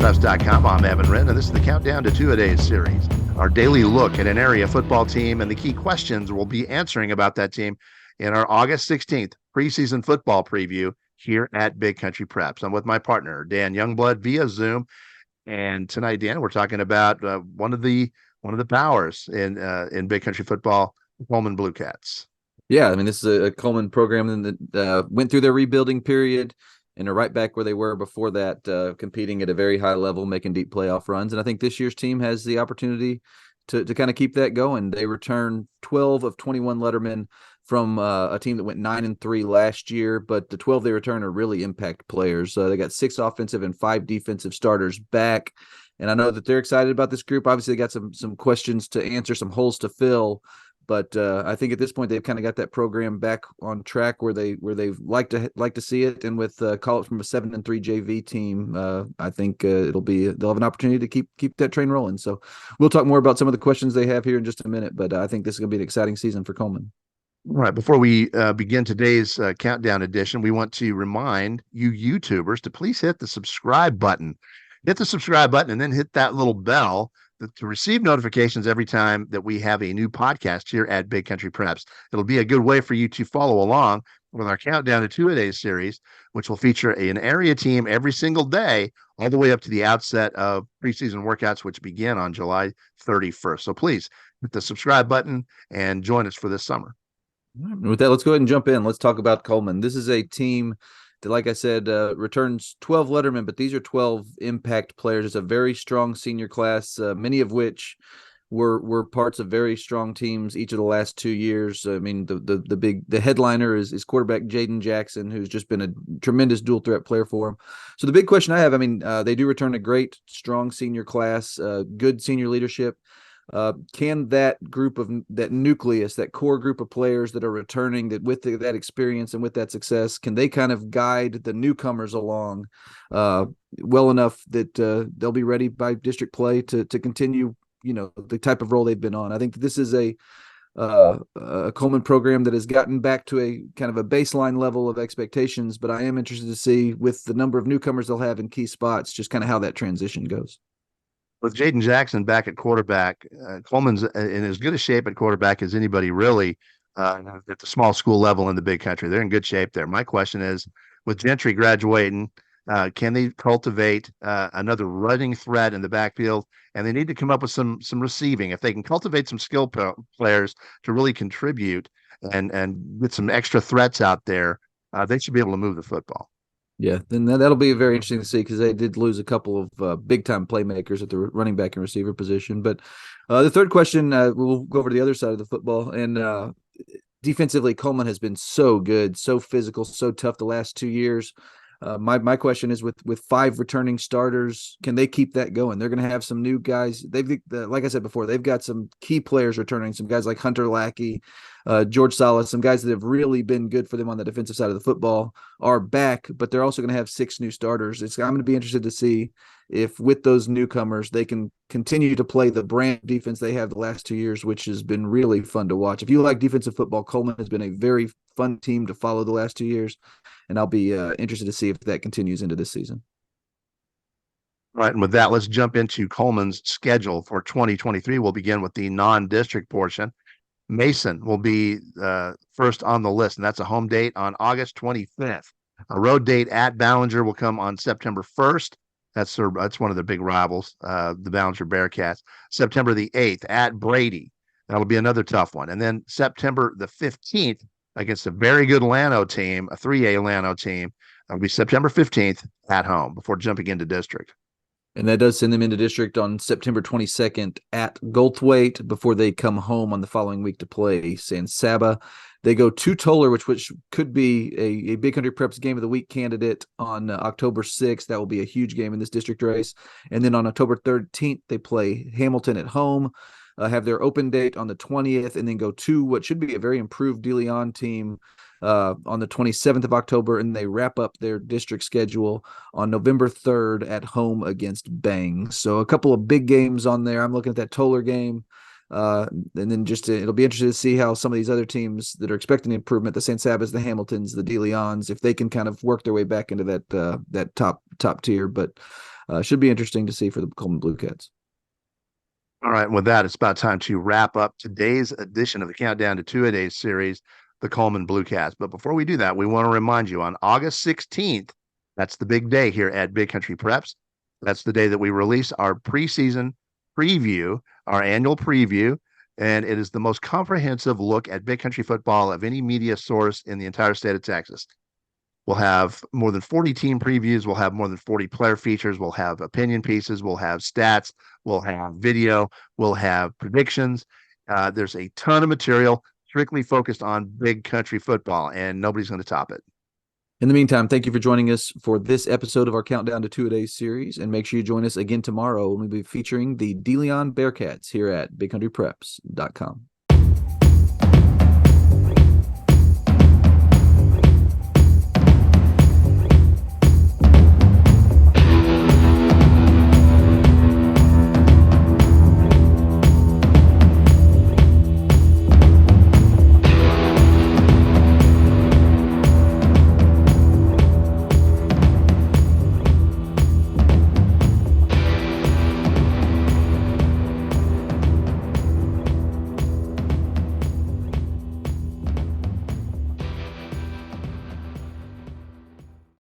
BigCountryPreps.com. I'm Evan Wren, and this is the Countdown to Two-A-Days series, our daily look at an area football team and the key questions we'll be answering about that team in our August 16th preseason football preview here at Big Country Preps. I'm with my partner, Dan Youngblood, via Zoom. And tonight, Dan, we're talking about one of the powers in Big Country football, Coleman Bluecats. Yeah, I mean, this is a Coleman program that went through their rebuilding period and are right back where they were before that, competing at a very high level, making deep playoff runs. And I think this year's team has the opportunity to kind of keep that going. They return 12 of 21 lettermen from a team that went 9-3 last year, but the 12 they return are really impact players. They got 6 offensive and 5 defensive starters back. And I know that they're excited about this group. Obviously, they got some questions to answer, some holes to fill. But I think at this point they've kind of got that program back on track where they like to see it. And with call it from a 7-3 JV team, I think they'll have an opportunity to keep that train rolling. So we'll talk more about some of the questions they have here in just a minute. But I think this is going to be an exciting season for Coleman. All right. Before we begin today's countdown edition, we want to remind you YouTubers to please hit the subscribe button. Hit the subscribe button and then hit that little bell to receive notifications every time that we have a new podcast here at Big Country Preps. It'll be a good way for you to follow along with our Countdown to Two-A-Days series, which will feature an area team every single day, all the way up to the outset of preseason workouts, which begin on July 31st. So please hit the subscribe button and join us for this summer. With that, let's go ahead and jump in. Let's talk about Coleman. This is a team that, like I said, returns 12 lettermen, but these are 12 impact players. It's a very strong senior class, many of which were parts of very strong teams each of the last 2 years. I mean, the headliner is quarterback Jaden Jackson, who's just been a tremendous dual threat player for him. So the big question I have, I mean, they do return a great, strong senior class, good senior leadership. Can that group of that nucleus, that core group of players that are returning, that with that experience and with that success, can they kind of guide the newcomers along well enough that they'll be ready by district play to continue, the type of role they've been on? I think this is a Coleman program that has gotten back to a kind of a baseline level of expectations, but I am interested to see, with the number of newcomers they'll have in key spots, just kind of how that transition goes. With Jaden Jackson back at quarterback, Coleman's in as good a shape at quarterback as anybody really at the small school level in the Big Country. They're in good shape there. My question is, with Gentry graduating, can they cultivate another running threat in the backfield? And they need to come up with some receiving. If they can cultivate some skill players to really contribute and get some extra threats out there, they should be able to move the football. Yeah, then that'll be very interesting to see, because they did lose a couple of big-time playmakers at the running back and receiver position. But the third question, we'll go over to the other side of the football. And defensively, Coleman has been so good, so physical, so tough the last 2 years. My question is, with 5 returning starters, can they keep that going? They're going to have some new guys. Like I said before, they've got some key players returning, some guys like Hunter Lackey, George Salas, some guys that have really been good for them on the defensive side of the football are back, but they're also going to have 6 new starters. I'm going to be interested to see if, with those newcomers, they can continue to play the brand defense they have the last 2 years, which has been really fun to watch. If you like defensive football, Coleman has been a very fun team to follow the last 2 years, and I'll be interested to see if that continues into this season. All right, and with that, let's jump into Coleman's schedule for 2023. We'll begin with the non-district portion. Mason will be first on the list, and that's a home date on August 25th. A road date at Ballinger will come on September 1st. That's one of the big rivals, the Ballinger Bearcats. September the 8th at Brady. That'll be another tough one. And then September the 15th against a very good Llano team, a 3A Llano team. That'll be September 15th at home before jumping into district. And that does send them into district on September 22nd at Goldthwaite before they come home on the following week to play San Saba. They go to Toller, which could be a Big Country Preps Game of the Week candidate on October 6th. That will be a huge game in this district race. And then on October 13th, they play Hamilton at home, have their open date on the 20th, and then go to what should be a very improved De Leon team on the 27th of October, and they wrap up their district schedule on November 3rd at home against Bang. So a couple of big games on there. I'm looking at that Toller game. And then it'll be interesting to see how some of these other teams that are expecting improvement, the San Sabas, the Hamiltons, the De Leons, if they can kind of work their way back into that top tier. But should be interesting to see for the Coleman Bluecats. All right. With that, it's about time to wrap up today's edition of the Countdown to Two-A-Days series, the Coleman Bluecats. But before we do that, we want to remind you on August 16th, that's the big day here at Big Country Preps. That's the day that we release our preseason preview, our annual preview, and it is the most comprehensive look at Big Country football of any media source in the entire state of Texas. We'll have more than 40 team previews. We'll have more than 40 player features. We'll have opinion pieces. We'll have stats. We'll have video. We'll have predictions. There's a ton of material strictly focused on Big Country football, and nobody's going to top it. In the meantime, thank you for joining us for this episode of our Countdown to Two-A-Days series, and make sure you join us again tomorrow when we'll be featuring the DeLeon Bearcats here at BigCountryPreps.com.